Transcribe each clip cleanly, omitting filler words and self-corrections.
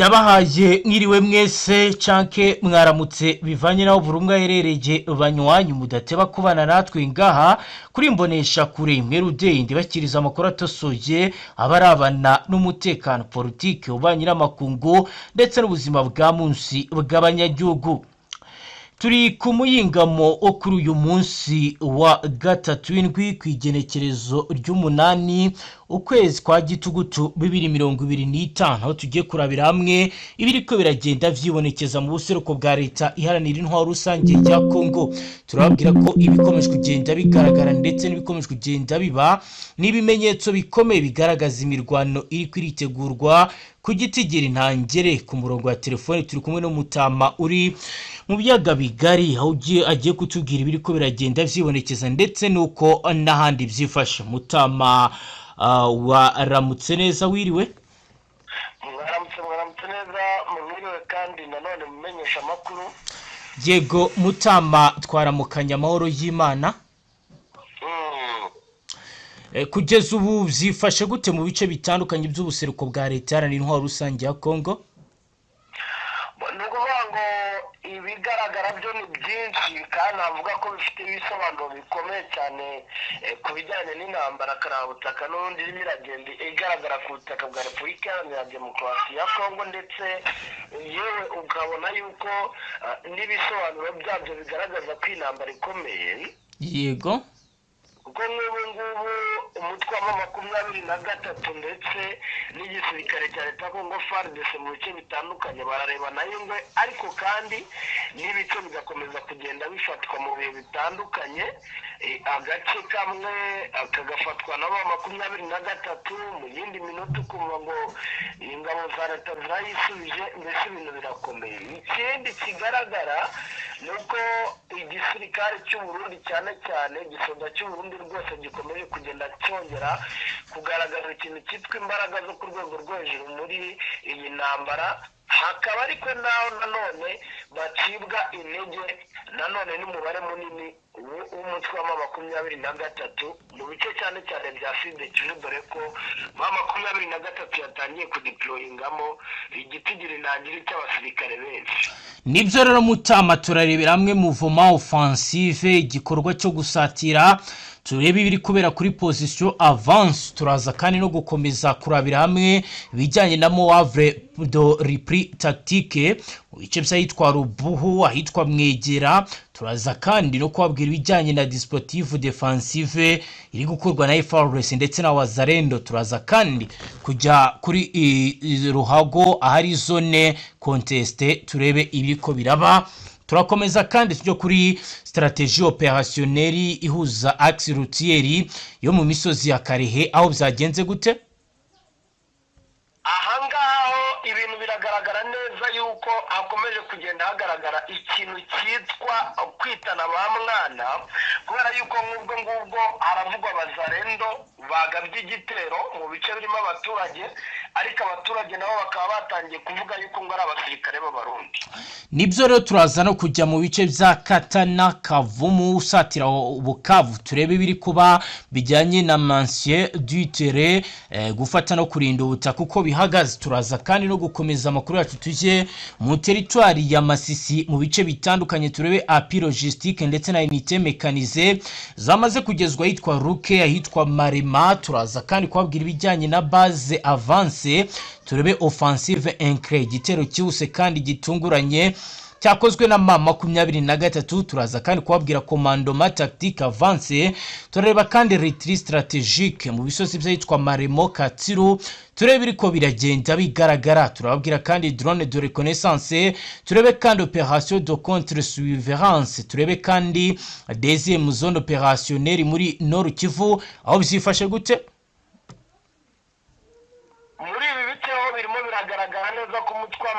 Ndabahaye mwiriwe mwese canke mwaramutse bivanye naho burumwe aherereje banywanyi mudateba kubana natwe ngaha kuri mbonesha kure mwerudeye ndibakiriza amakuru atosoye abarabana n'umutekano politike ubanye n'amakungu ndetse n'ubuzima bwa munsi bw'abanyagihugu. Turi ku muyingamo wo kuri uyu munsi wa gatatu w'indwi kw'igenekerezo ry'umunani ukwezi kwa gitugutu 2025 aho tugiye kurabira hamwe ibiriko biragenda vyibonekeza mu buseruko bwa leta iharanira intwaro rusange ya Kongo. Turababwira ko ibikomeje kugenda bigaragara ndetse n'ibikomeje kugenda biba n'ibimenyetso bikomeye bigaragaza imirwano iri kwiritegurwa ku gitigiri ntangere. Ku murongo wa telefone turi kumwe no Mutama uri mu byaga bigari aho agiye kutubwira ibiriko biragenda vyibonekeza ndetse nuko n'ahandi vyifashe. Mutama waramutse neza wiriwe? Mwaramutse neza mwiriwe kandi nanone mumenyesha makuru. Yego Mutama twaramukanya amahoro y'Imana. Kugeza ubu vyifashe gute mu bice bitandukanye by'ubuseruko bwa leta iharanira intwaro rusange ya Kongo? Ibigaragara byo ni byinshi kandi avuga ko bifite ibisobanuro bikomeye cyane ku bijyanye n'intambara karabutaka n'ubundi biragenda igaragara ku butaka bwa Repubulika Iharanira Demokarasi ya Kongo, ndetse yewe ukabona yuko n'ibisobanuro byabyo bigaragaza ko intambara ikomeye. Yego kuko n'ubu ngubu umutwe wa 23 ndetse n'igisirikare cya leta Kongo FARDC mu bice bitandukanye bararebana nayo ngo ariko kandi n'ibice bigakomeza kugenda bifatwa mu bihe bitandukanye. Agace kamwe akagafatwa na 23 mu yindi minota ukumva ngo ingabo za leta zirayisubije, mbese ibintu birakomeye. Ikindi kigaragara nuko igisirikare cy'u Burundi cyane cyane igisoda cy'u Burundi rwose gikomeje kugenda cyongera kugaragaza ikintu cyitwa imbaraga zo ku rwego rwo hejuru muri iyi ntambara. Hakaba ariko naho nanone bacibwa intege nanone n'umubare munini w'umutwe wa 23 mu bice cyane cyane bya Sud Kivu, dore ko 23 yatangiye kudeployingamo igitigiri ntangire cy'abasirikare benshi. Nibyo rero Mutama turarebera hamwe mouvement offensive igikorwa cyo gusatira turebe ibiri kubera kuri position avance. Turaza kandi no gukomeza kurabira hamwe bijyanye na Moavre de repris tactique mu bice by'ahitwa Rubuhu ahitwa Mwegera. Turaza kandi no kubabwira ibijyanye na dispositif defensive iri gukorwa na FARDC ndetse na Wazalendo. Turaza kandi kujya kuri Ruhago ahari zone conteste turebe ibiriko biraba. Turakomeza kandi tujya kuri stratégie opérationnelle ihuza axe routier yo mu misozi ya Karehe aho byagenze gute. Ahangaho ibintu biragaragara neza yuko hakomeje kugenda hagaragara ikintu cyitwa kwitana ba mwana, kubera yuko ngubwo haravugwa Wazalendo bagabye igitero mu bice birimo abaturage, ariko abaturage nabo bakaba batangiye kuvuga yuko ngo ari abasirikare b'Abarundi. Nibyo rero turaza no kujya mu bice bya Katana, Kavumu, usatira Bukavu turebe biri kuba bijyanye na mancier du terrain gufata no kurinda ubutaka uko bihagaze. Turaza kandi no gukomeza amakuru yacu tujye mu territoire ya Masisi mu bice bitandukanye turebe api logistique ndetse na unité mécanisée zamaze kugezwa hitwa Ruke ahitwa Marema. Turaza kandi kwabwira ibijyanye na base avance turebe offensive incre igitero cyuse kandi gitunguranye cyakozwe na 23. Turaza kandi kwabwira commandement tactique avance tureba kandi retreat stratégique mu bisozi byitwa Maremo Katsiru turebe biriko biragenda bigaragara. Turababwira kandi drone de reconnaissance turebe kandi opération de contre surveillance turebe kandi deuxième zone opérationnelle muri Nord Kivu aho byifashe gute. Muri ibi bitero birimo biragaragara neza ko umutwe wa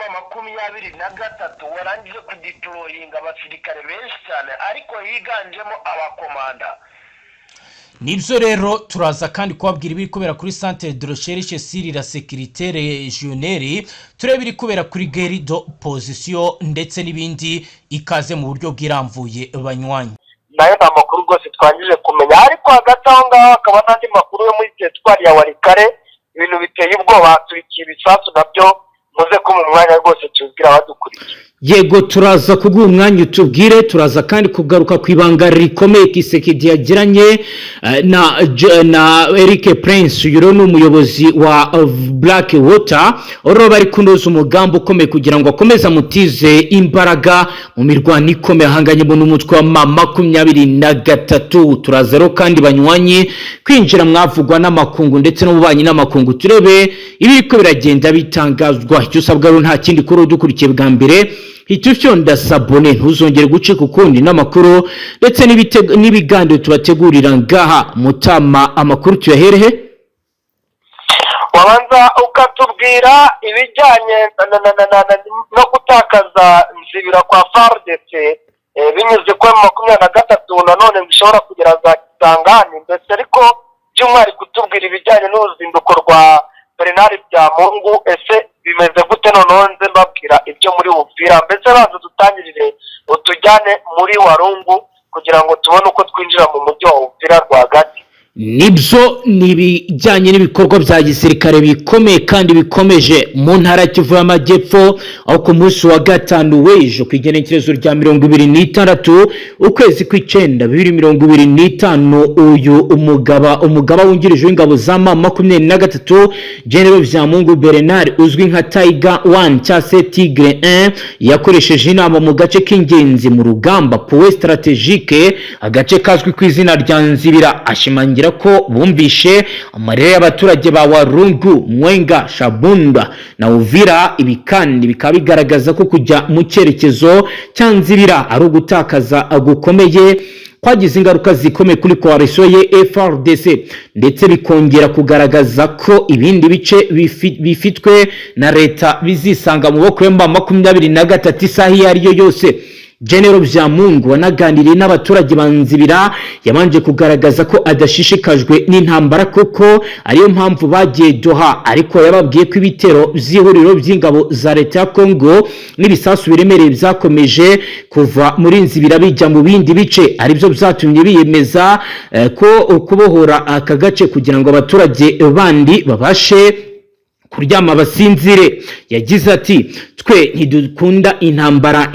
23 warangije kudeployinga abasirikare benshi cyane ariko yiganjemo abakomanda. Nibyo rero turaza kandi kubabwira ibiri kubera kuri centre de recherche sur la sécurité régionale turebe ibiri kubera kuri guerre de position ndetse n'ibindi. Ikaze mu buryo bwiramvuye banywanyi. Nayo amakuru rwose twangije kumenya, ariko hagati aho ngaho akaba n'andi makuru yo muri territoire ya Walikare ibintu biteye ubwoba turikiye ibisasu nabyo muze ko mu mwanya rwose tubwira abadukurikiye. Yego, turaza kuguha umwanya utubwire, turaza kandi kugaruka ku ibanga rikomeye Kisekedi yagiranye na Eric Prince, uyu ni umuyobozi wa Black Water, oro bari kunoza umugambi ukomeye kugira ngo akomeze amutize imbaraga mu mirwano ikomeye ahanganye n'umutwe wa M23. Turaza rero kandi banywanyi kwinjira mwavugwa n'amakungu ndetse n'ububanyi n'amakungu, turebe ibiriko biragenda bitangazwa. Icyo usabwa rero nta kindi kuri udukurikiye bwa mbere, hitufyo ndasabone ntuzongere gucika ukundi n'amakuru ndetse n'ibiganiro tubategurira ngaha Mutama. Amakuru tuyaherehe, wabanza ukatubwira ibijyanye no gutakaza nzibira kwa FARDC binyuze kwa M23 nanone bishobora kugera za Kisangani, ndetse ariko by'umwihariko kutubwira ibijyanye n'uruzinduko rwa Bernard Byamungu. Ese bimeze gute noneho nze mbabwira ibyo muri Uvira, mbese banza dutangirire utujyane muri Warungu kugira ngo tubone uko twinjira mu mujyi wa Uvira rwagati. nibyo nibijyanye n'ibikorwa bya gisirikare bikomeye kandi bikomeje mu ntara ya Kivu y'Amajyepfo, aho ku munsi wa gatanu w'ejo ku igenekerezo rya 26 ukwezi kw'Icyenda 2025, uyu umugaba wungirije w'ingabo za M23 General Byamungu Bernard uzwi nka Tiger 1 cyangwa se Tigre 1 yakoresheje inama mu gace k'ingenzi mu rugamba Point Strategique, agace kazwi ku izina rya Nzibira, ashimangira ko bumvishe amarira y'abaturage ba Warungu, Mwenga, Shabunda na Uvira. Ibi kandi bikaba bigaragaza ko kujya mu cyerekezo cya Nzibira ari ugutakaza gukomeye kwagize ingaruka zikomeye kuri coalition ye FARDC, ndetse bikongera kugaragaza ko ibindi bice bifitwe na leta bizisanga mu boko M23 isaha iyo ariyo yose. General Byamungu wanaganiriye n'abaturage banzibira yabanje kugaragaza ko adashishikajwe n'intambara kuko ariyo mpamvu bagiye Doha, ariko yababwiye ko ibitero by'ihuriro by'ingabo za leta ya Kongo n'ibisasu biremereye byakomeje kuva muri Nzibira bijya mu bindi bice, aribyo byatumye biyemeza ko kubohora aka gace kugira ngo abaturage bandi babashe kuryama basinzire. Yagize ati, twe ntidukunda intambara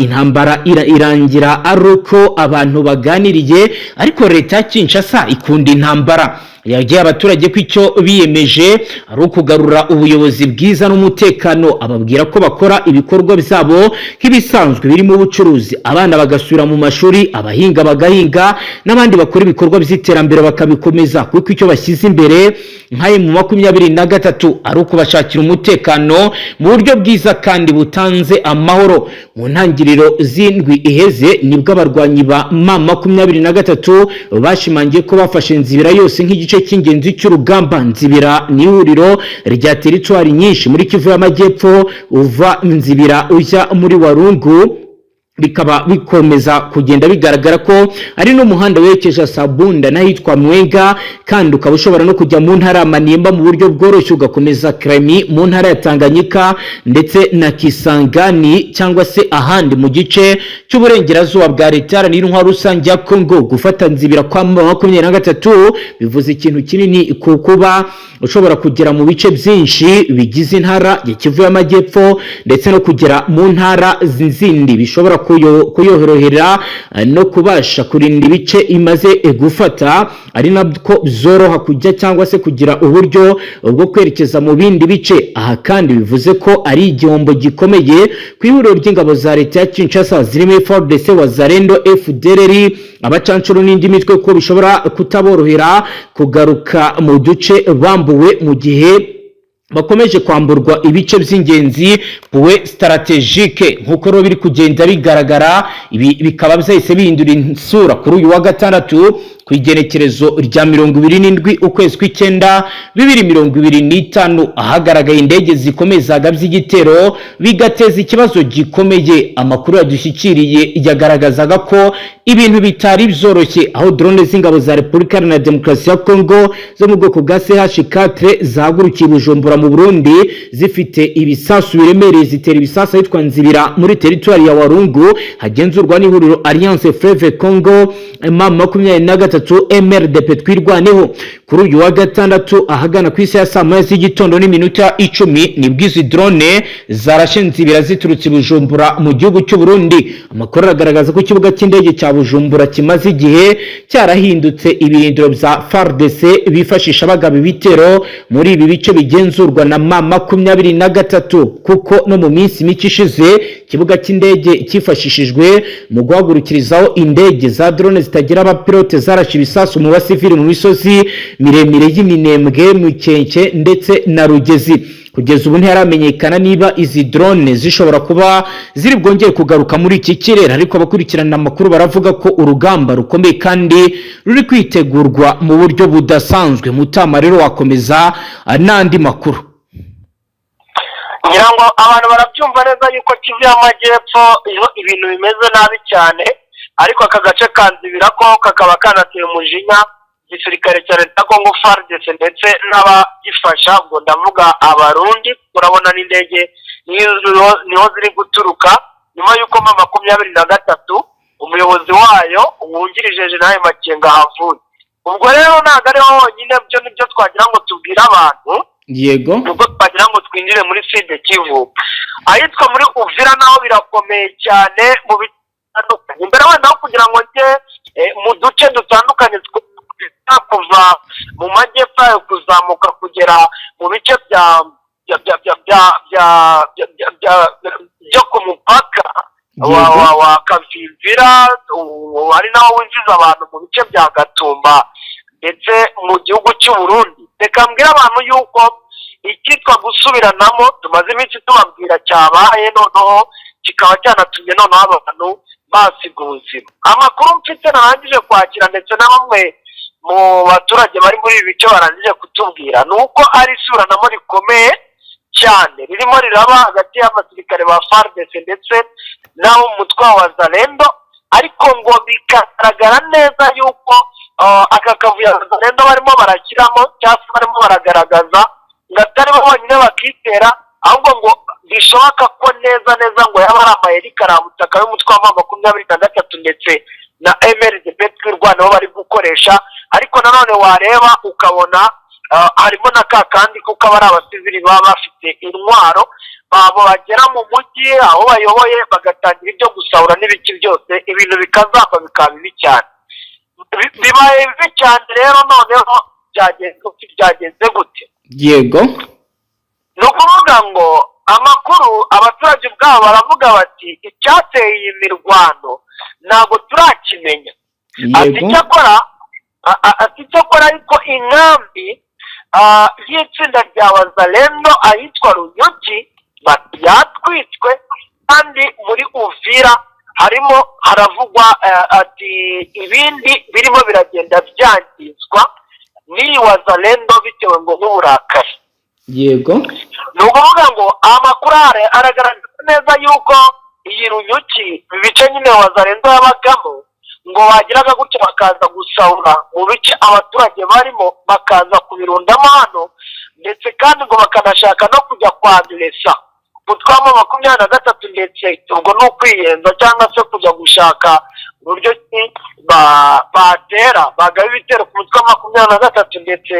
irangira aruko abantu baganiriye, ariko leta ya Kinshasa ikunda intambara. Yagiye abaturage ko icyo biyemeje ari ukugarura ubuyobozi bwiza n'umutekano, ababwira ko bakora ibikorwa byabo nk'ibisanzwe birimo ubucuruzi, abana bagasubira mu mashuri, abahinga bagahinga, n'abandi bakora ibikorwa by'iterambere bakabikomeza, kuko icyo bashyize imbere nkaye mu 23 ari ukubashakira umutekano mu buryo bwiza kandi butanze amahoro. Mu ntangiriro z'indwi iheze nibwo abarwanyi ba M23 bashimangiye ko bafashe Nzibira yose nk'igice cy'ingenzi cy'urugamba. Nzibira ni ihuriro rya teritwari nyinshi muri Kivu y'Amajyepfo, uva Nzibira ujya muri Warungu, bikaba bikomeza kugenda bigaragara ko ari n'umuhanda werekeje Sabunda n'ahitwa Mwenga, kandi ukaba ushobora no kujya mu ntara ya Maniema mu buryo bworoshye, ugakomeza Kremi mu ntara ya Tanganyika ndetse na Kisangani cyangwa se ahandi mu gice cy'uburengerazuba bwa leta n'intwaro rusange ya Kongo. Gufata Nzibira kwa M23 bivuze ikintu kinini kuba ushobora kugera mu bice byinshi bigize intara ya Kivu y'Amajyepfo ndetse no kugera mu ntara zindi bishobora kuyorohera no kubasha kurinda ibice imaze gufata, ari nabwo zoroha kujya cyangwa se kugira uburyo bwo kwerekeza mu bindi bice. Aha kandi bivuze ko ari igihombo gikomeye ku ihuriro ry'ingabo za leta ya Kinshasa zirimo FARDC, Wazalendo, FDLR, abacancuro n'indi mitwe ko bishobora kutaborohera kugaruka mu duce bambuwe mu gihe bakomeje kwamburwa ibice by'ingenzi Point Strategique. Nkuko rero biri kugenda bigaragara, ibi bikaba byahise bihindura insura kuri uyu wa gatandatu ku igenekerezo rya 27 ukwezi kw'Icyenda 2025, ahagaragaye indege zikomezaga by'igitero bigateza ikibazo gikomeye. Amakuru yadushyikiriye yagaragazaga ko ibintu bitari byoroshye, aho drone z'ingabo za Repubulika Iharanira Demokarasi ya Kongo zo mu bwoko bwa CH4 zagurukiye Bujumbura mu Burundi zifite ibisasu biremereye, zitera ibisasu ahitwa Nzibira muri teritwari ya Warungu hagenzurwa n'ihuriro Alliance Fleuve Congo M23 gatatu MRDP twirwaneho. Kuri uyu wa gatandatu ahagana ku isaha ya saa moya z'igitondo n'iminota 10 nibwo izi drone zarashe nzibira ziturutse Bujumbura mu gihugu cy'u Burundi. Amakuru aragaragaza ko ikibuga cy'indege cya Bujumbura kimaze igihe cyarahindutse ibirindiro bya FARDC bifashisha bagaba ibitero muri ibi bice bigenzurwa na M23, kuko no mu minsi mike ishize ikibuga cy'indege cyifashishijwe mu guhagurukirizaho indege za drone zitagira abapilote zarashe ibisasu mu basivili mu misozi miremire y'Iminembwe, Mukenke ndetse na Rugezi. Kugeza ubu ntiharamenyekana niba izi drone zishobora kuba ziri bwongere kugaruka muri iki kirere, ariko abakurikirana amakuru baravuga ko urugamba rukomeye kandi ruri kwitegurwa mu buryo budasanzwe. Mutama rero wakomeza n'andi makuru. ngira ngo abantu barabyumva neza yuko Kivu y'Amajyepfo ibintu bimeze nabi cyane, ariko aka gace kanzibira ko kakaba kanateye umujinya igisirikare cya leta Congo FARDC ndetse n'abagifasha, ubwo ndavuga abarundi. Urabona n'indege niho ziri guturuka nyuma y'uko M23 umuyobozi wayo wungirije Jenerali Makenga havuye. Ubwo rero ntabwo ariho honyine, byo nibyo twagira ngo tubwire abantu. Yego, ubwo twagira ngo twinjire muri Sud Kivu. Ahitwa muri Uvira naho birakomeye cyane mu bitandukanye. Imbere wenda kugira ngo njye mu duce dutandukanye kuva mu majyepfo kuzamuka kugera mu bice byo ku mupaka wa Kavimvira, ari naho winjiza abantu mu bice bya Gatumba ndetse mu gihugu cy'u Burundi. Reka mbwira abantu yuko icyitwa gusubiranamo tumaze iminsi tubabwira cyabaye, noneho kikaba cyanatumye noneho abantu basiga ubuzima. Amakuru mfite narangije kwakira ndetse na bamwe mu baturage bari muri ibi bice barangije kutubwira ni uko ari isubiranamo rikomeye cyane ririmo riraba hagati y'abasirikare ba FARDC ndetse n'abo umutwe wa Wazalendo, ariko ngo bikagaragara neza yuko aka kavuyo Wazalendo barimo barakiramo cyangwa se barimo baragaragaza ngo atari bo bonyine bakitera, ahubwo ngo bishoboka ko neza ngo yaba ari amayeri karabutaka y'umutwe wa M23 ndetse na MRDP twirwaneho bari gukoresha. Ariko nanone wareba ukabona harimo na kandi kuko aba ari abasivili baba bafite intwaro babo bagera mu mujyi aho bayoboye bagatangira ibyo gusahura n'ibiki byose, ibintu bikazamba bikaba bibi cyane. Bibaye bibi cyane rero, noneho byagenze gute? yego, ni ukuvuga ngo amakuru abaturage ubwabo baravuga bati icyateye iyi mirwano ntabwo turakimenya. Ati cyakora ariko inkambi y'itsinda rya Wazalendo ahitwa Runyuki yatwitswe, kandi muri Uvira harimo haravugwa ati ibindi birimo biragenda byangizwa n'iyi Wazalendo bitewe ngo n'uburakari. yego, ni ukuvuga ngo amakuru aragaragaza neza yuko iyi Runyuki ibice nyine Wazalendo yabagamo ngo bagiraga gutya bakaza gusahura mu bice abaturage barimo bakaza kubirundamo hano, ndetse kandi ngo bakanashaka no kujya kwanduza umutwe wa M23 ndetse ubwo ni ukwiyenza cyangwa se kujya gushaka uburyo batera bagaba ibitero ku mutwe wa M23 ndetse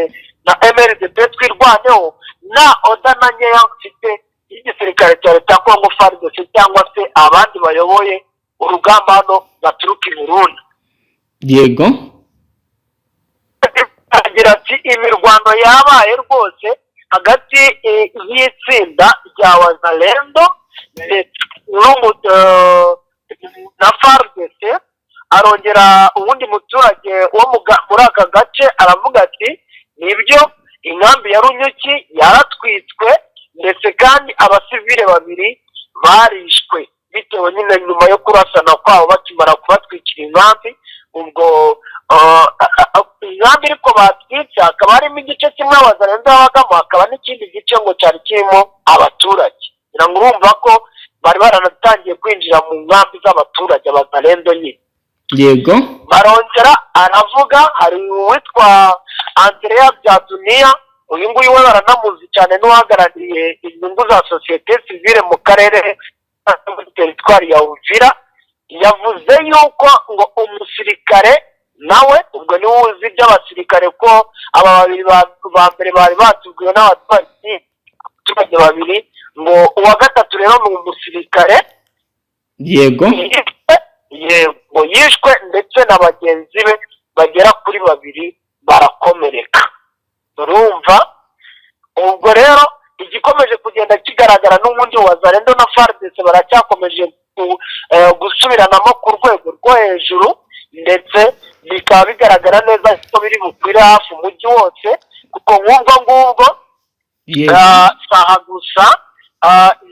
na MRDP twirwaneho na oda na nkeya mfite y'igisirikare cya leta Congo FARDC cyangwa se abandi bayoboye urugamba hano baturuka i Burundi. yego, agira ati imirwano yabaye rwose hagati y'itsinda rya Wazalendo na FARDC. Arongera ubundi muturage wo muri aka gace aravuga ati nibyo inkambi ya Runyuki yaratwitswe ndetse kandi abasivile babiri barishwe bitewe nyine nyuma yo kurasana kwabo bakimara kubatwikira inkambi. Ubwo inkambi ariko batwitse hakaba harimo igice kimwe Wazalendo babagamo, hakaba n'ikindi gice ngo cyari kirimo abaturage. Ngira ngo urumva ko bari baranatangiye kwinjira mu nkambi z'abaturage Wazalendo nyine. yego, Barongera aravuga hari uwitwa Andrea Byaduniya, uyu nguyu we baranamuzi cyane n'uhagarariye inyungu za sosiyete sivile mu karere muri teritwari ya Uvira, yavuze yuko ngo umusirikare nawe ubwo niwe uzi iby'abasirikare ko aba babiri ba mbere bari batubwiwe n'abaturage babiri ngo uwa gatatu rero ni umusirikare yego yego yishwe ndetse na bagenzi be bagera kuri babiri barakomereka. urumva ubwo rero igikomeje kugenda kigaragara n'ubundi Wazalendo na FARDC baracyakomeje gusubiranamo ku rwego rwo hejuru, ndetse bikaba bigaragara neza ko biri bukwire hafi umujyi wose, kuko nk'ubwo ngubwo saha gusa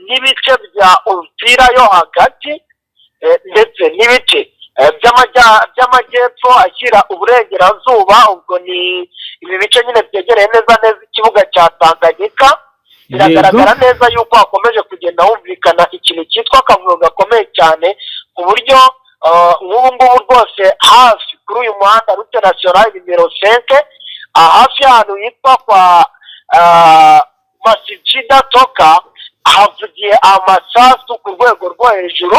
n'ibice bya Uvira yo hagati ndetse n'ibice by'amajyepfo ashyira uburengerazuba, ubwo ni ibi bice nyine byegereye neza ikibuga cya Tanganyika. Biragaragara neza yuko hakomeje kugenda humvikana ikintu cyitwa akavuyo gakomeye cyane, ku buryo nk'ubu ngubu rwose hafi kuri uyu muhanda rute national nimero 5 hafi y'ahantu hitwa kwa Masjida Toka havugiye amasasu ku rwego rwo hejuru.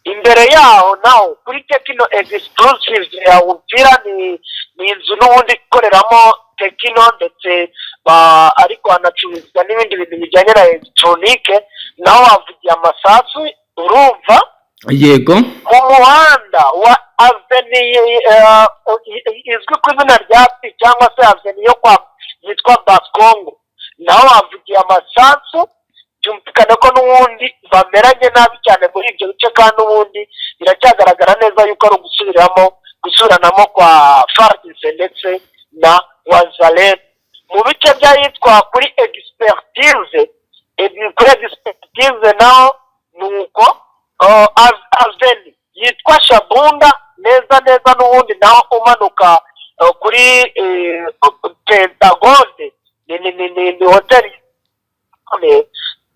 Imbere yaho naho kuri Tekino Exclusive ya Uvira ni inzu n'ubundi ikoreramo Tekino, ndetse ariko hanacururizwa n'ibindi bintu bijyanye na elegitoronike, naho havugiye amasasu. urumva yego mu muhanda wa Avenue izwi ku izina rya P cyangwa se Avenue yo yitwa Bascongo, naho havugiye amasasu. byumvikane ko n'ubundi bameranye nabi cyane muri ibyo bice, kandi n'ubundi biracyagaragara neza yuko ari gusubiranamo kwa FARDC ndetse na Wazalendo. mu bice by'ahitwa kuri expertise naho nuko Avenue yitwa Shabunda neza n'ubundi naho umanuka kuri Pentagone ni hoteli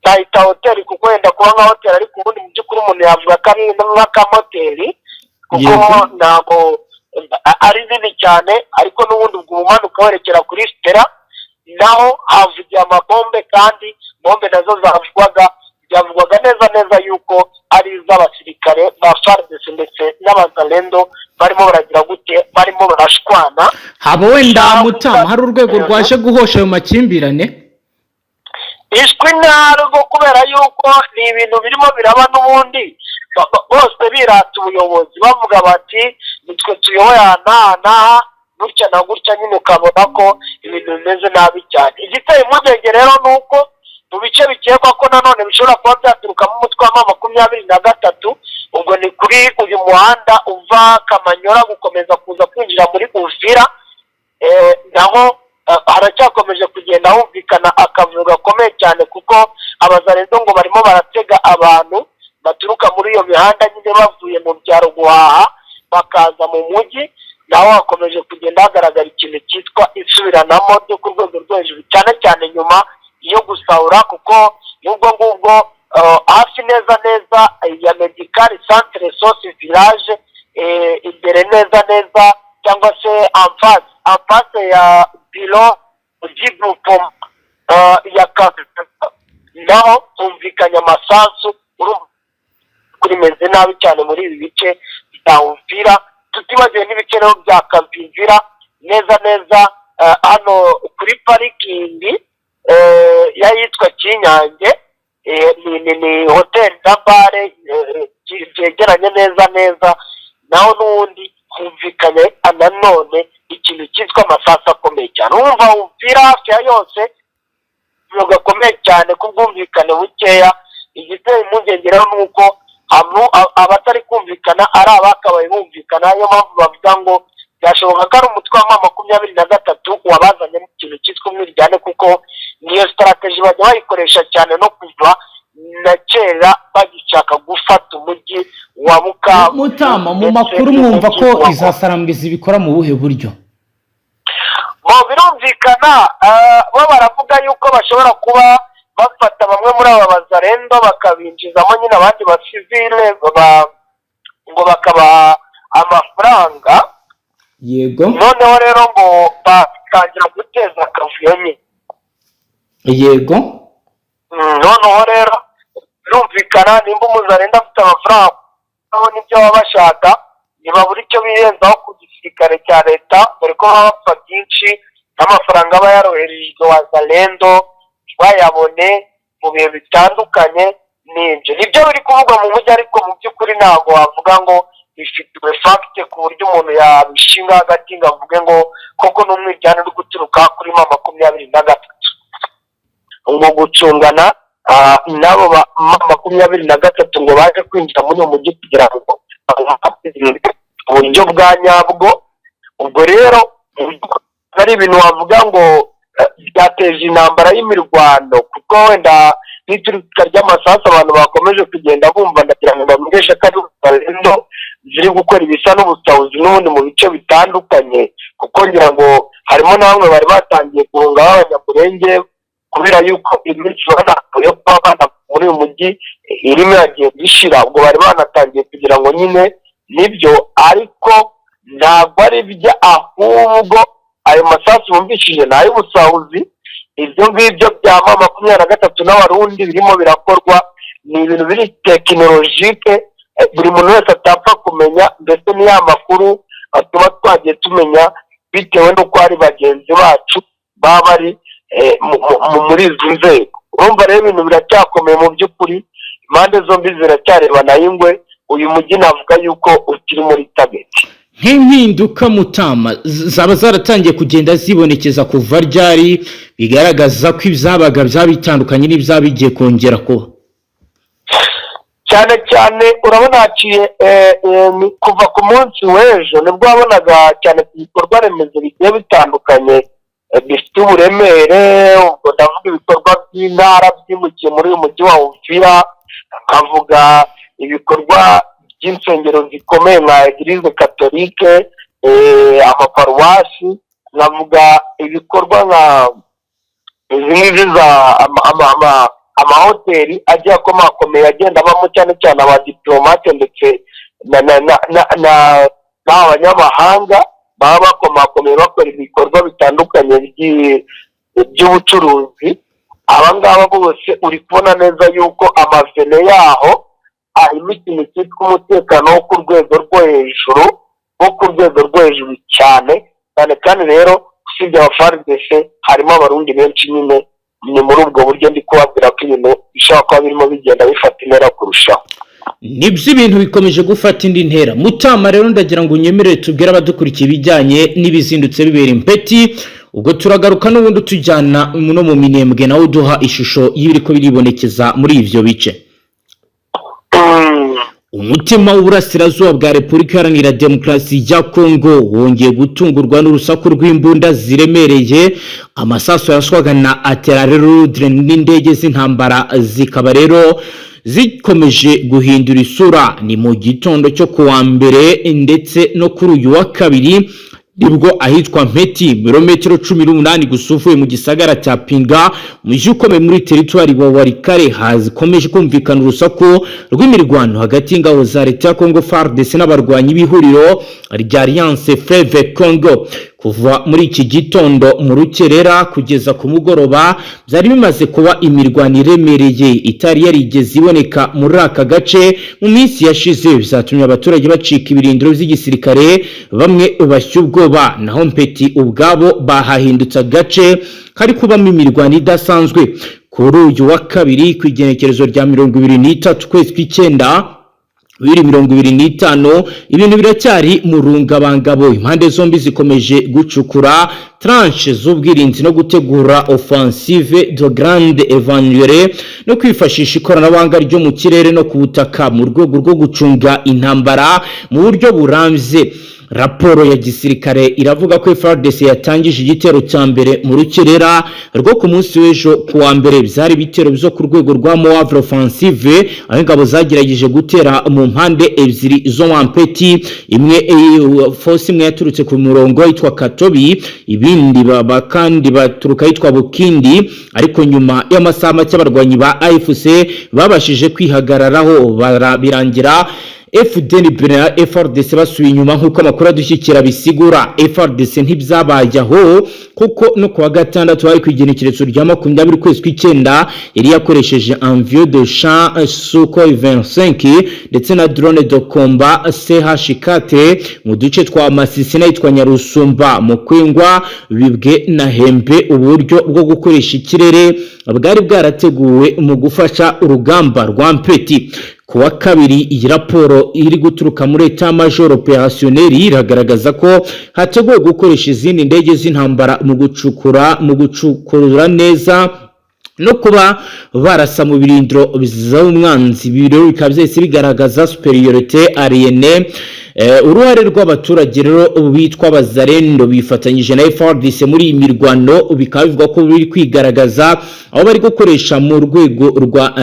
nahita hoteli kuko wenda kuba nka hoteli, ariko ubundi mu by'ukuri umuntu yavuga ko ari nk'akamoteri kuko ntabwo ari nini cyane, ariko n'ubundi ubwo umanuka werekera kuri Stella naho havugiye amabombe, kandi bombe nazo byavugwaga neza yuko ari iz'abasirikare ba FARDC ndetse n'Abazalendo barimo baragira gute, barimo barashwana. haba wenda Mutama hari urwego rwaje guhosha ayo makimbirane? ishwi narwo kubera yuko ni ibintu birimo biraba n'ubundi bose birata ubuyobozi bavuga bati nitwe tuyoboye aha gutya na gutya, nyine ukabona ko ibintu bimeze nabi cyane. igiteye impungenge rero ni uko mu bice bikekwa ko nanone bishobora kuba byaturukamo umutwe wa 23, ubwo ni kuri uyu muhanda uva Kamanyora gukomeza kuza kwinjira muri Uvira, naho haracyakomeje kugenda humvikana akavuyo gakomeye cyane, kuko Abazalendo ngo barimo baratega abantu baturuka muri iyo mihanda nyine bavuye mu byaro guhaha bakaza mu mujyi, naho hakomeje kugenda hagaragara ikintu cyitwa isubiranamo ryo ku rwego rwo hejuru, cyane cyane nyuma yo gusahura, kuko n'ubwo ngubwo hafi neza ya Medical Centre Source Village imbere neza cyangwa se en face ya biro ry'igrupo ya naho humvikanye amasasu. kuri meze nabi cyane muri ibi bice bya Uvira, tutibagiwe n'ibice rero bya Kavimvira neza hano kuri parikingi yitwa Kinyange, ni hoteli na bare byegeranye neza, naho n'ubundi humvikanye nanone ikintu cyitwa amasasu akomeye cyane. wumva Uvira hafi ya yose gakomeye cyane ku bwumvikane bukeya. igiteye impungenge rero ni uko abatari kumvikana ari abakabaye bumvikana, niyo mpamvu bavuga ngo byashoboka ko ari umutwe wa 23 wabazanye mu kintu cyitwa umwiryane, kuko niyo strategy bajya bayikoresha cyane no kuva na kera bagishaka gufata umujyi wa Bukavu. Mutama, mu makuru mwumva ko izasarambwiza ibikora mu buhe buryo? birumvikana bo baravuga yuko bashobora kuba bafata bamwe muri aba Bazalendo bakabinjizamo nyine abandi basivile ngo bakabaha amafaranga. yego noneho rero ngo batangira guteza akavuyo nyine. yego noneho rero birumvikana nimba Umuzalendo afite amafaranga nabo nibyo baba bashaka, ntibabura icyo birenzaho igisirikare cya leta, dore ko bapfa byinshi n'amafaranga aba yaroherejwe wazalendo bayabone mu bihe bitandukanye. Nibyo biri kuvugwa mu mujyi, ariko mu by'ukuri ntabwo wavuga ngo bifitiwe fagite ku buryo umuntu yabishinga hagati ngo avuge ngo koko n'umwiryane uri guturuka kuri M23 ngo gucungana nabo ba M23 ngo baje kwinjira muri uwo mujyi kugira ngo uburyo bwa nyabwo. Ubwo rero ari ibintu wavuga ngo byateje intambara y'imirwano, kuko wenda n'iturika ry'amasasu abantu bakomeje kugenda bumva, ndagira ngo bamenyeshe ko ari Zalendo ziri gukora ibisa n'ubusahuzi n'ubundi mu bice bitandukanye, kuko ngira ngo harimo na bamwe bari batangiye guhunga b'abanyamurenge kubera yuko iminsi banavuye kuba bana muri uyu mujyi irimo yagiye gishira. Ubwo bari banatangiye kugira ngo nyine nibyo, ariko ntabwo ari byo, ahubwo ayo masasu bumvishije ni ay'ubusahuzi. Ibyo ngibyo bya M23 n'abarundi birimo birakorwa ni ibintu biri tekinolojike, buri muntu wese atapfa kumenya, mbese ni ya makuru tuba twagiye tumenya bitewe n'uko ari bagenzi bacu baba bari muri izi nzego. Urumva rero ibintu biracyakomeye mu by'ukuri, impande zombi ziracyarebana y'ingwe. Uyu mujyi navuga yuko ukiri muri tageti. nk'impinduka Mutama zaba zaratangiye kugenda zibonekeza kuva ryari bigaragaza ko ibyabaga byabitandukanye n'ibyabigiye kongera kuba? cyane cyane urabona haciye kuva ku munsi w'ejo nibwo wabonaga cyane ku bikorwa remezo bigiye bitandukanye bifite uburemere. ubwo ndavuga ibikorwa by'intara byimukiye muri uyu mujyi wa Uvira, nkavuga ibikorwa by'insengero zikomeye nka Eglise Catholique, amaparuwasi, nkavuga ibikorwa nka izi za amahoteli agiye akomakomeye agenda abamo cyane cyane abadiplomate ndetse n'abanyamahanga baba bakomakomeye bakora ibikorwa bitandukanye by'ubucuruzi. Abangaba bose uri kubona neza yuko amavene yaho harimo ikintu cyitwa umutekano wo ku rwego rwo hejuru cyane kandi rero usibye FARDC harimo abarundi benshi. Nyine ni muri ubwo buryo ndi kubabwira ko ibintu bishobora kuba birimo bigenda bifata intera kurushaho. Nibyo ibintu bikomeje gufata indi ntera. Mutama rero ndagira ngo unyemerere tubwire abadukurikiye ibijyanye n'ibizindutse bibera Impeti, ubwo turagaruka n'ubundi tujyana no mu Minembwe nawe uduha ishusho y'ibiriko biribonekeza muri ivyo bice. Umutima w'uburasirazuba bwa Repubulika Iharanira Demokarasi ya Kongo wongeye gutungurwa n'urusaku rw'imbunda ziremereye, amasasu yaraswaga na artillerie n'indege z'intambara zikaba rero zikomeje guhindura isura. Ni mu gitondo cyo kuwa mbere ndetse no kuri uyu wa kabiri nibwo ahitwa Mpeti kilometero 18 gusuvuye mu gisagara cya Pinga mujyi ukomeye muri territoire wa Warikare hazikomeje kumvikana urusaku rw'imirwano hagati y'ingabo za leta ya Congo FARDC n'abarwanyi b'ihuriro rya Alliance Fleuve Congo. Kuva muri iki gitondo mu rukerera kugeza ku mugoroba byari bimaze kuba imirwano iremereye itari yarigeze iboneka muri aka gace mu minsi yashize, bizatumye abaturage bacika ibirindiro by'igisirikare bamwe bashyubwoba. Naho Mpeti ubwabo bahahindutse agace kari kubamo imirwano idasanzwe. Kuri uyu wa kabiri ku igenekerezo rya 23 kwezi kw'icyenda 2025 ibintu biracyari mu rungabangabo. Impande zombi zikomeje gucukura tranche z'ubwirinzi no gutegura offensive de grande évanouire no kwifashisha ikoranabuhanga ryo mu kirere no ku butaka mu rwego rwo gucunga intambara mu buryo burambye. Raporo ya gisirikare iravuga ko FARDC yatangije igitero cya mbere mu rukerera rwo ku munsi w'ejo kuwa mbere. Byari bitero byo ku rwego rwa Moavre offensive aho ingabo zagerageje gutera mu mpande ebyiri zo wa Mpeti, imwe force imwe yaturutse ku murongo yitwa Katobi, ibindi kandi baturuka yitwa Bukindi, ariko nyuma y'amasaha make abarwanyi ba AFC babashije kwihagararaho birangira FDLR na FARDC basuye inyuma nk'uko amakuru adushyikira bisigura. FARDC ntibyabaye aho kuko no kuwa gatandatu hari kwigenekerezo rya 20 kwezi kw'icyenda yari yakoresheje envieux de champ Sukhoi 25 ndetse na drone de combat CH4 mu duce twa Masisi n'itwa Nyarusumba mu Kwingwa bibwe na Hembe. Uburyo bwo gukoresha ikirere bwari bwarateguwe mu gufasha urugamba rwa Mpeti. Kuwa kabiri iyi raporo iri guturuka muri Etat Major Opérationnel iragaragaza ko hateguwe gukoresha izindi ndege z'intambara mu gucukura neza no kuba barasa mu birindiro by'umwanzi. Biro bikaba byose bigaragaza superiorité aérienne. Uruhare rw'abaturage rero bitwa Bazalendo bifatanyije na FARDC muri iyi mirwano bikaba bivuga ko biri kwigaragaza aho bari gukoresha mu rwego rwa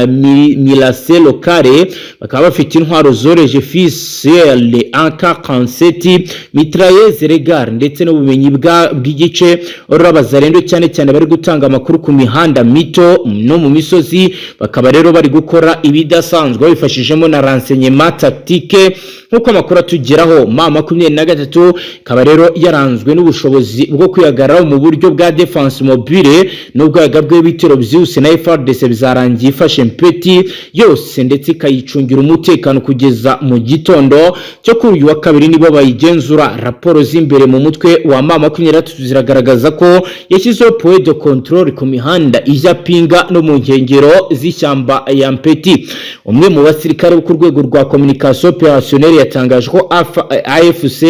milase locale. Bakaba bafite intwaro zoreje Fusel AK-47 mitrailleuse Regard ndetse n'ubumenyi bw'igice. Bazalendo cyane cyane bari gutanga amakuru ku mihanda mito no mu misozi. Bakaba rero bari gukora ibidasanzwe bifashijemo na renseignement tactique nkuko amakuru atugeraho. Mama 23 kaba rero yaranzwe n'ubushobozi bwo kwihagararaho mu buryo bwa defense mobile n'ubwaga bw'ibitero byose na FARDC bizarangiye ifashe Mpeti yose ndetse ikayicungira umutekano kugeza mu gitondo cyo kuri uyu wa kabiri nibo bayigenzura. Raporo z'imbere mu mutwe wa Mama 23 ziragaragaza ko yashyizeho point de control ku mihanda ijya Pinga no mu nkengero z'ishyamba ya Mpeti. Umwe mu basirikare ku rwego rwa communication opérationnelle yatangaje ko AFC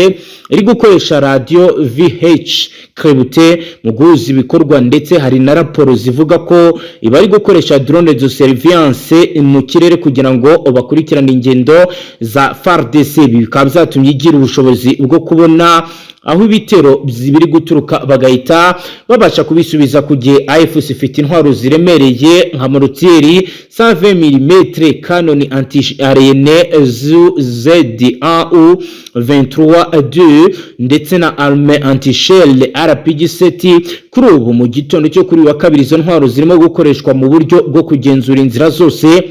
iri gukoresha radio VH Krebute mu guhuza ibikorwa ndetse hari na raporo zivuga ko ibari gukoresha drone de surveillance mu kirere kugira ngo bakurikirane ingendo za FARDC. Bikaba byatumye igira ubushobozi bwo kubona aho ibitero biri guturuka bagahita babasha kubisubiza ku gihe AFC ifite intwaro ziremereye nka mortieri 120 mm canon anti-aérienne ZAU 23-2 ndetse na arme anti-shell RPG-7. Kuri ubu mu gitondo cyo kuri wa kabiri izo ntwaro zirimo gukoreshwa mu buryo bwo kugenzura inzira zose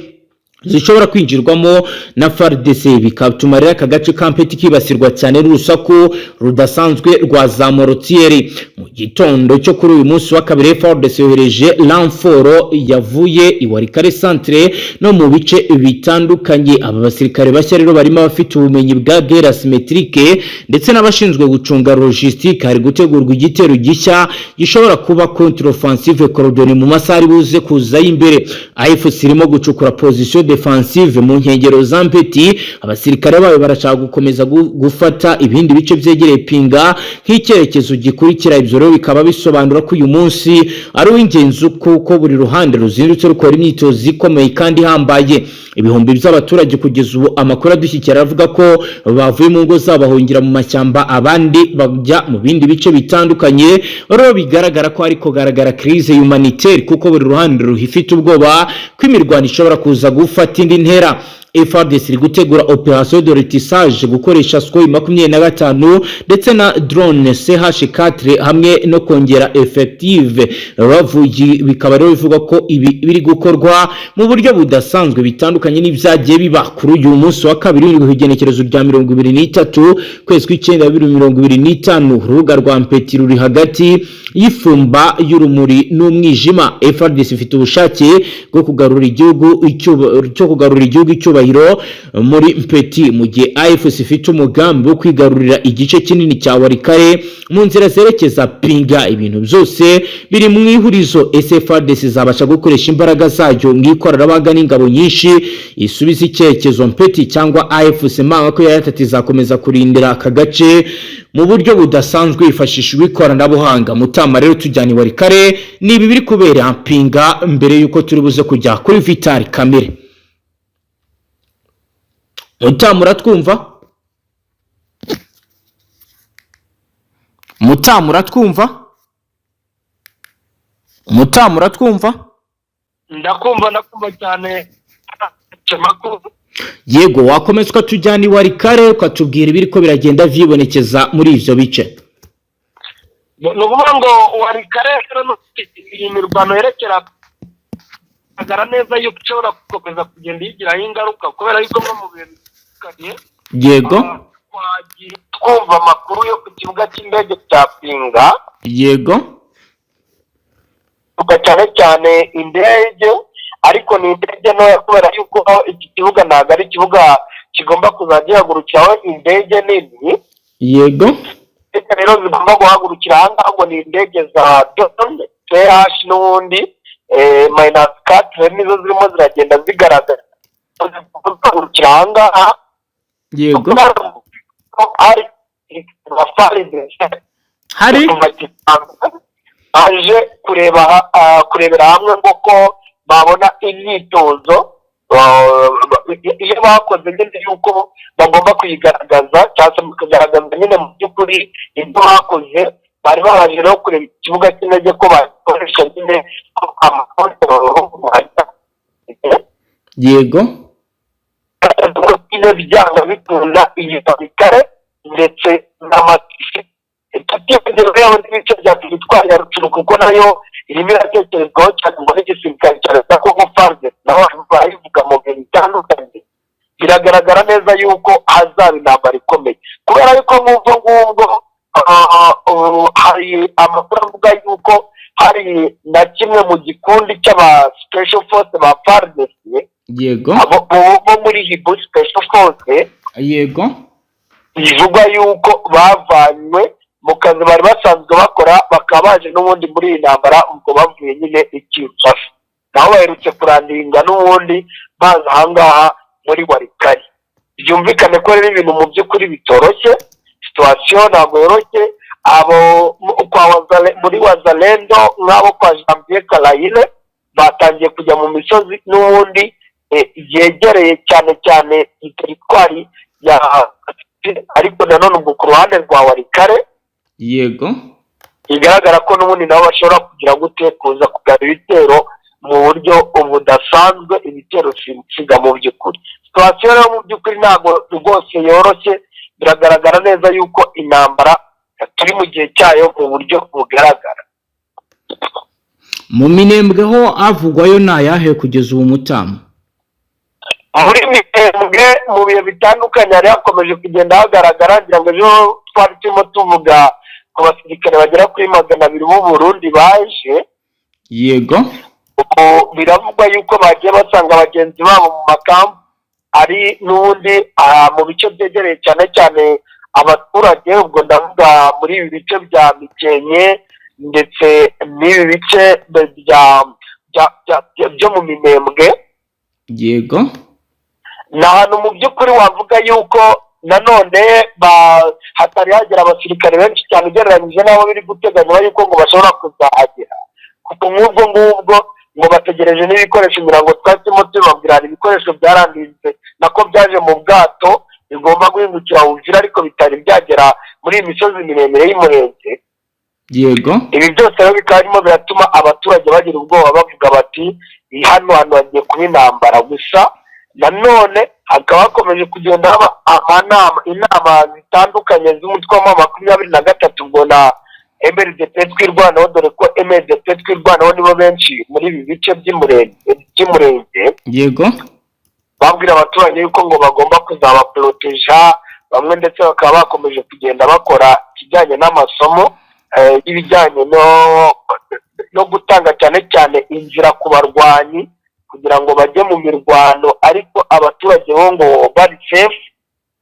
zishobora kwinjirwamo na FARDC. Bikatuma rero aka gace ka Mpeti kibasirwa cyane n'urusaku rudasanzwe rwa za mortieri. Mu gitondo cyo kuri uyu munsi wa kabiri FARDC yohereje Lanforo yavuye Iwarikare centre no mu bice bitandukanye. Aba basirikare bashya rero barimo abafite ubumenyi bwa guerre asymétrique ndetse n'abashinzwe gucunga logistique. Hari gutegurwa igitero gishya gishobora kuba contre offensive coordonnée mu masaha buze kuza imbere. AFC irimo gucukura position defensive mu nkengero za Mpeti. Abasirikare bayo barashaka gukomeza gufata ibindi bice byegereye Pinga nk'icyerekezo gikurikira. Ibyo rero bikaba bisobanura ko uyu munsi ari uw'ingenzi kuko buri ruhande ruzindutse rukora imyitozo ikomeye kandi hambaye. Ibihumbi by'abaturage kugeza ubu amakuru adushyikira avuga ko bavuye mu ngo zabo bahungira mu mashyamba, abandi bajya mu bindi bice bitandukanye. Rero bigaragara ko ariko garagara crise humanitaire kuko buri ruhande ruhifite ubwoba ko imirwano ishobora kuza gufata indi ntera. FARDC iri gutegura operation de retissage gukoresha Sukhoi 25 ndetse na drone CH4 hamwe no kongera effective bavugi. Bikaba rero bivuga ko ibi biri gukorwa mu buryo budasanzwe bitandukanye n'ibyagiye biba kuri uyu munsi wa kabiri w'igenekerezo rya 23 kwezi kw'icyenda 2025. Urubuga rwa Mpeti ruri hagati y'ifumba y'urumuri n'umwijima. FARDC ifite ubushake bwo kugarura igihugu icyubahiro muri Mpeti mu gihe AFC ifite umugambi wo kwigarurira igice kinini cya Warikare mu nzira zerekeza Pinga. Ibintu byose biri mu ihurizo. FARDC zabasha gukoresha imbaraga zayo ngikoranabuhanga n'ingabo nyinshi isubiza icyerekezo Mpeti cyangwa AFC manga ko yatati zakomeza kurindira aka gace mu buryo budasanzwe yifashishwa ikoranabuhanga. Mutama rero tujyana Warikare nibi biri kubera Pinga mbere yuko turi buze kujya kuri Vital Kamere. Mutama uratwumva? Mutama uratwumva? Mutama uratwumva? Ndakumva cyane cy'amakuru. Yego wakomezwa tujyana Warikare ukatubwira ibiri ko biragenda vyibonekeza muri ivyo bice. Nukuvuga ngo Warikare rero imirwano yerekera agara neza yuko ushobora gukomeza kugenda yigiraho ingaruka kubera yuko mu bintu bitandukanye. yego Twagiye twumva amakuru yo ku kibuga cy'indege cya Pinga, yego cyane cyane indege, ariko ni indege ntoya kubera yuko iki kibuga ntabwo ari ikibuga kigomba kuzajya gihagurukiraho indege nini. yego Indege rero zigomba guhagurukira aha ngaha ngo ni indege za Drone TH n'ubundi -4 nizo zirimo ziragenda zigaragara guhagurukira aha ngaha. yego hari aje kurebera hamwe ngo babona imyitozo iyo bakoze nyine yuko bagomba kuyigaragaza cyangwa se bakagaragaza nyine mu by'ukuri ibyo bakoze. Bari baje rero kureba ikibuga cy'indege ko bakoresha nyine yego byanga bikunda igisirikare ndetse n'amatisi tutibagiwe n'ibice bya teritwari ya Rutsiro kuko nayo irimo iratekerezwaho cyane ngo n'igisirikare cya leta ko FARDC naho bayivuga mu bintu bitandukanye. Biragaragara neza yuko hazaba intambara ikomeye kubera yuko ngubwo hari amakuru avuga yuko hari na kimwe mu gikundi cy'aba special force ba FARDC yego bo muri Hibu special force yego bivugwa yuko bavanywe mu kazi bari basanzwe bakora bakaba baje n'ubundi muri iyi ntambara ubwo bavuye nyine Kinshasa, naho baherutse kurandinga n'ubundi baza aha ngaha muri Walikale. Byumvikane ko rero ibintu mu by'ukuri bitoroshye, situation ntabwo yoroshye. Abo muri Wazalendo nk'abo kwa Janvier Kalayire batangiye kujya mu misozi n'ubundi yegereye cyane cyane teritwari ya, ariko nanone ubwo ku ruhande rwa Walikale yego bigaragara ko n'ubundi nabo bashobora kugira gute kuza kugaba ibitero mu buryo budasanzwe, ibitero siga mu by'ukuri. Situation rero mu by'ukuri ntabwo rwose yoroshye, biragaragara neza yuko intambara turi mu gihe cyayo mu buryo bugaragara. mu Minembwe ho avugwayo nayahe kugeza ubu Mutama? Muri Minembwe mu bihe bitandukanye hari hakomeje kugenda hagaragara, ngira ngo ejo twari turimo tuvuga ku basirikare bagera kuri 200 b'u Burundi baje. yego Biravugwa yuko bagiye basanga abagenzi babo mu makampu ari n'ubundi mu bice byegereye cyane cyane abaturage, ubwo ndavuga muri ibi bice bya Mikenke ndetse n'ibi bice byo mu Minembwe. yego ni ahantu mu by'ukuri wavuga yuko nanone hatari hagera abasirikare benshi cyane ugereranyije n'abo biri guteganywa yuko ngo bashobora kuzahagera, kuko nk'ubwo ngubwo ngo bategereje n'ibikoresho mirongo twatimo tubabwira ibikoresho byarangiritse nako byaje mu bwato bigomba guhingukira Uvira ariko bitari byagera muri iyi misozi miremire y'Umurenge. yego Ibi byose rero bikaba birimo biratuma abaturage bagira ubwoba bavuga bati hano hagiye kuba intambara. Gusa nanone hakaba hakomeje kugenda haba inama zitandukanye z'umutwe wa 23 ubwo na MRDP twirwanaho, dore ko MRDP twirwanaho nibo benshi muri ibi bice by'Umurenge. yego babwira abaturage yuko ngo bagomba kuzabaporoteja, bamwe ndetse bakaba bakomeje kugenda bakora ikijyanye n'amasomo y'ibijyanye no gutanga cyane cyane inzira ku barwanyi kugira ngo bajye mu mirwano, ariko abaturage bo ngo bari safe.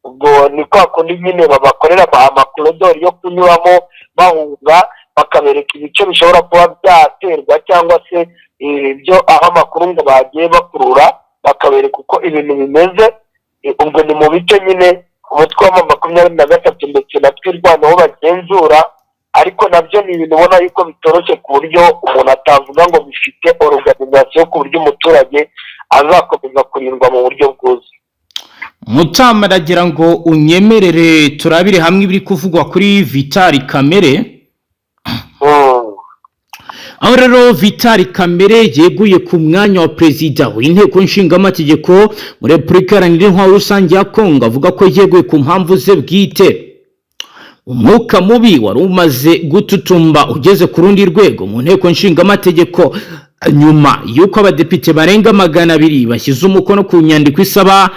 Ubwo ni kwa kundi nyine babakorera amakorodori yo kunyuramo bahunga, bakabereka ibice bishobora kuba byaterwa cyangwa se ibyo aho amakuru ngo bagiye bakurura, bakabereka uko ibintu bimeze. Ubwo ni mu bice nyine umutwe wa 23 ndetse na twirwanaho bagenzura, ariko nabyo ni ibintu ubona yuko bitoroshye ku buryo umuntu atavuga ngo bifite organisation ku buryo umuturage azakomeza kurindwa mu buryo bwuzuye. Mutama aragira ngo unyemerere turabire hamwe ibiri kuvugwa kuri Vital Kamerhe. Aho rero Vital Kamerhe yeguye ku mwanya wa perezida w'inteko nshingamategeko muri Repubulika Iharanira Intwaro Rusange ya Kongo, avuga ko yeguye ku mpamvu ze bwite. Umwuka mubi wari umaze gututumba ugeze ku rundi rwego mu nteko nshingamategeko nyuma yuko abadepite barenga 200 bashyize umukono ku nyandiko isaba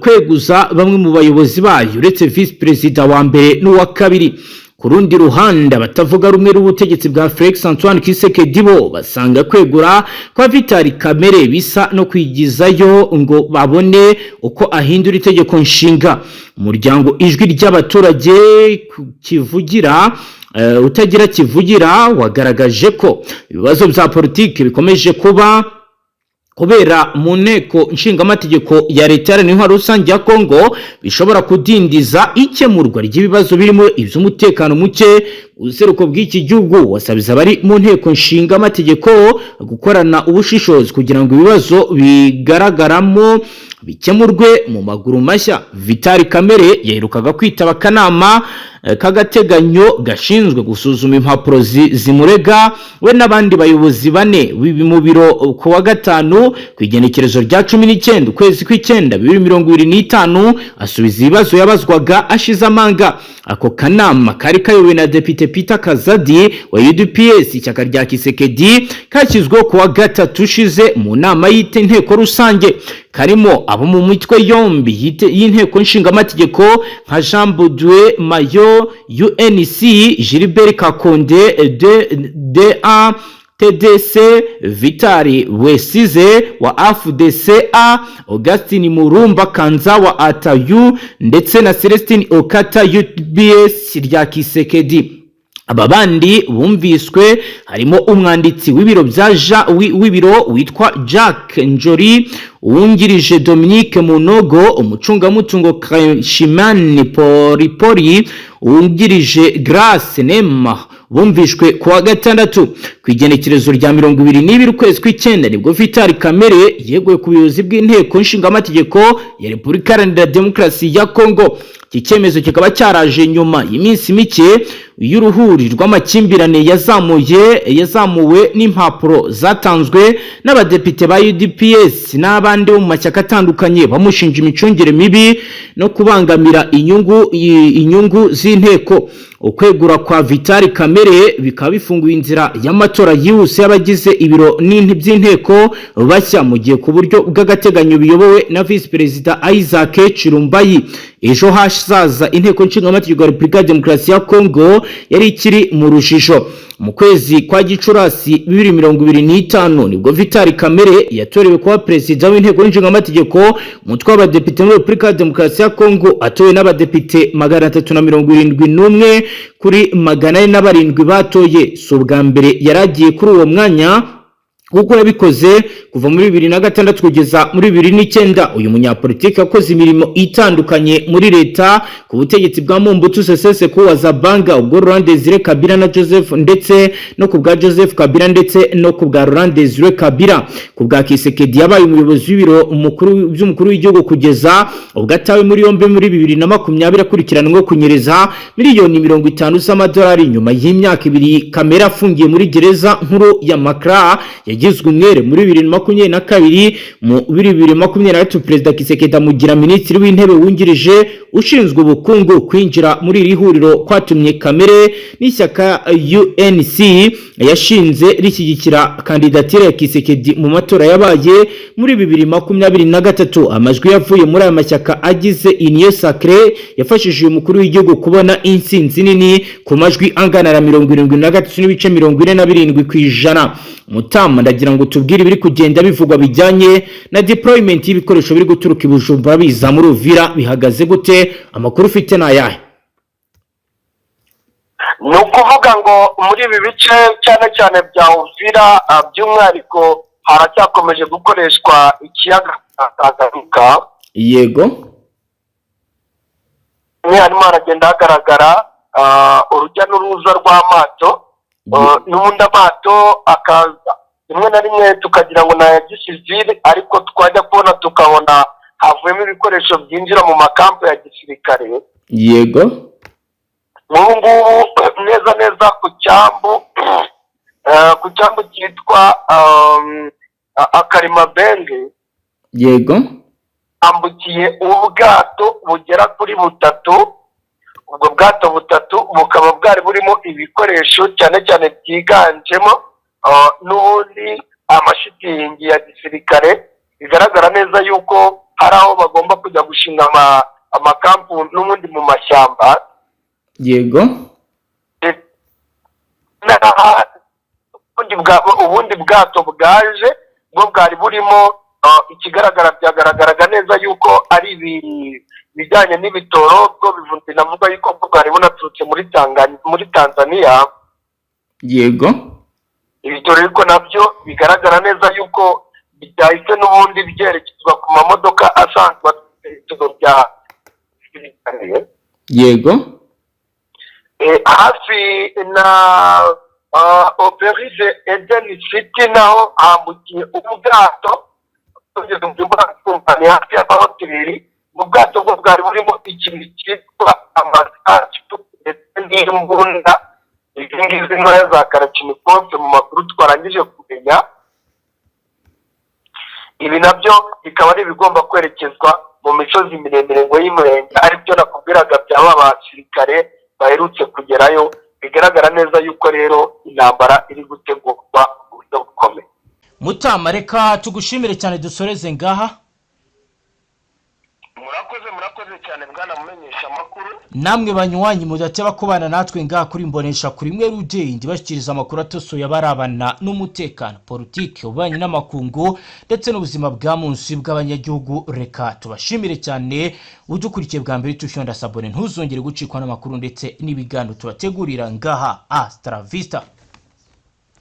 kweguza bamwe mu bayobozi bayo uretse vice perezida wa mbere n'uwa kabiri. Ku rundi ruhande abatavuga rumwe n'ubutegetsi bwa Felix Antoine Tshisekedi bo basanga kwegura kwa Vital Kamerhe bisa no kwigizayo ngo babone uko ahindura itegeko nshinga. Umuryango ijwi ry'abaturage kivugira utagira kivugira wagaragaje ko ibibazo bya politiki bikomeje kuba kubera mu nteko nshingamategeko ya leta y'intwaro rusange ya Kongo bishobora kudindiza ikemurwa ry'ibibazo birimo iby'umutekano muke useruko bw'iki gihugu. Wasabiza bari mu nteko nshingamategeko gukorana ubushishozi kugira ngo ibibazo bigaragaramo bikemurwe mu maguru mashya. Vital Kamerhe yaherukaga kwitaba akanama k'agateganyo gashinzwe gusuzuma impapuro zimurega we n'abandi bayobozi bane mu biro ku wa gatanu ku igenekerezo rya 19 ukwezi kw'icyenda 2025 asubiza ibibazo yabazwaga ashize amanga. Ako kanama kari kayobowe na Depite Peter Kazadi wa UDPS ishyaka rya Tshisekedi kashyizweho ku wa gatatu ushize mu nama y'inteko rusange, karimo abo mu mitwe yombi y'inteko nshingamategeko nka Jean Baudouin Mayo UNC, Gilbert Kakonde DA TDC, Vitali Wesize wa AFDCA, Augustine Murumba Kanza wa ATAU ndetse na Celestine Okata UBS rya Tshisekedi. Aba bandi bumviswe harimo umwanditsi w'ibiro witwa Jack Njori, uwungirije Dominique Munogo, umucungamutungo Kashimani Poripori, uwungirije Grace Nema bumvishwe ku wa gatandatu. Ku igenekerezo rya 22 ukwezi kw'icyenda nibwo Vital Kamerhe yeguye ku buyobozi bw'inteko nshingamategeko ya Repubulika Iharanira Demokarasi ya Kongo. Iki cyemezo kikaba cyaraje nyuma y'iminsi mike y'uruhuri rw'amakimbirane yazamuwe n'impapuro zatanzwe n'abadepite ba UDPS n'abandi bo mu mashyaka atandukanye bamushinja imicungire mibi no kubangamira inyungu z'inteko. Ukwegura kwa Vital Kamerhe bikaba bifunguye inzira y'amatora yihuse y'abagize ibiro by'inteko bashya mu gihe ku buryo bw'agateganyo biyobowe na vice perezida Isaac Chirumbayi. Ejo hazaza inteko nshingamategeko ya Repubulika ya Demokarasi ya Kongo yari ikiri mu rujijo. Mu kwezi kwa Gicurasi 2025 nibwo Vital Kamerhe yatorewe kuba perezida w'inteko nshingamategeko umutwe w'abadepite muri Repubulika ya Demokarasi ya Kongo atowe n'abadepite 371 kuri 407 batoye. So bwa mbere yaragiye kuri uwo mwanya kuko yabikoze kuva muri 2006 kugeza muri 2009. Uyu munyapolitiki yakoze imirimo itandukanye muri leta ku butegetsi bwa Mobutu Sese Seko wa Zabanga, ubwo Laurent Desire Kabila na Joseph, ndetse no ku bwa Joseph Kabila ndetse no ku bwa Laurent Desire Kabila. Ku bwa Tshisekedi yabaye umuyobozi w'ibiro by'umukuru w'igihugu kugeza ubwo atawe muri yombe muri 2020 akurikiranwe kunyereza miliyoni 50 z'amadolari nyuma y'imyaka 2 Kamerhe afungiye muri gereza nkuru ya Makra. Yagizwe umwere muri 2022. Mu 2023 Perezida Tshisekedi amugira minisitiri w'intebe wungirije ushinzwe ubukungu. Kwinjira muri iri huriro kwatumye Kamerhe n'ishyaka UNC yashinze rishyigikira kandidatire ya Tshisekedi mu matora yabaye muri 2023. Amajwi yavuye muri aya mashyaka agize Union Sacrée yafashije uyu mukuru w'igihugu kubona intsinzi nini ku majwi angana na 73.47%. Mutama ndagira ngo tubwire ibiri kugenda bivugwa bijyanye na deployment y'ibikoresho biri guturuka i Bujumbura biza muri Uvira bihagaze gute? Amakuru ufite nayahe? Ni ukuvuga ngo muri ibi bice cyane cyane bya Uvira by'umwihariko haracyakomeje gukoreshwa ikiyaga Tanganyika. Yego, harimo haragenda hagaragara urujya n'uruza rw'amato. N'ubundi amato akaza rimwe na rimwe tukagira ngo na gisivile, ariko twajya kubona tukabona havuyemo ibikoresho byinjira mu makampu ya gisirikare. yego, Ngubu neza ku cyambu cyitwa Akarimabenge. yego, Ambukiye ubwato bugera kuri butatu. Ubwo bwato butatu bukaba bwari burimo ibikoresho cyane cyane byiganjemo n'ubundi amashitingi ya gisirikare. Bigaragara neza yuko hari aho bagomba kujya gushinga amakampu n'ubundi mu mashyamba. yego ubundi bwato bwaje bwo bwari burimo ikigaragara byagaragaraga neza yuko ari ibijyanye n'ibitoro bwo bivunze navuga yuko bwari bunaturutse muri Tanzania. yego ibitoro ariko nabyo bigaragara neza yuko byahise n'ubundi byerekezwa ku mamodoka asanzwe ibitoro bya yego hafi na Operize Eden City naho hambukiye ubwato tugeze mu by'ubwatsi hafi y'amahoteli. mu bwato bwo bwari burimo ikintu cyitwa amasasu ndetse n'imbunda izi ngizi ntoya za karacinikonse mu makuru twarangije kumenya. ibi nabyo bikaba ari ibigomba kwerekezwa mu misozi miremire ngo y'umurenge aribyo nakubwiraga byaba abasirikare baherutse kugerayo. bigaragara neza yuko rero intambara iri gutegurwa mu buryo bukomeye. Mutama, reka tugushimire cyane dusoreze ngaha. murakoze cyane bwana mumenyesha amakuru. Namwe banywanyi mudateba kubana natwe ngaha kuri Mbonesha kuri mwe Rudende bashyikiriza amakuru atosoye abarabana n'umutekano, politike, ububanyi n'amakungu ndetse n'ubuzima bwa munsi bw'abanyagihugu. Reka tubashimire cyane udukurikiye bwa mbere tushonda sabone ntuzongere gucikwa n'amakuru ndetse n'ibiganiro tubategurira ngaha. Astra Vista.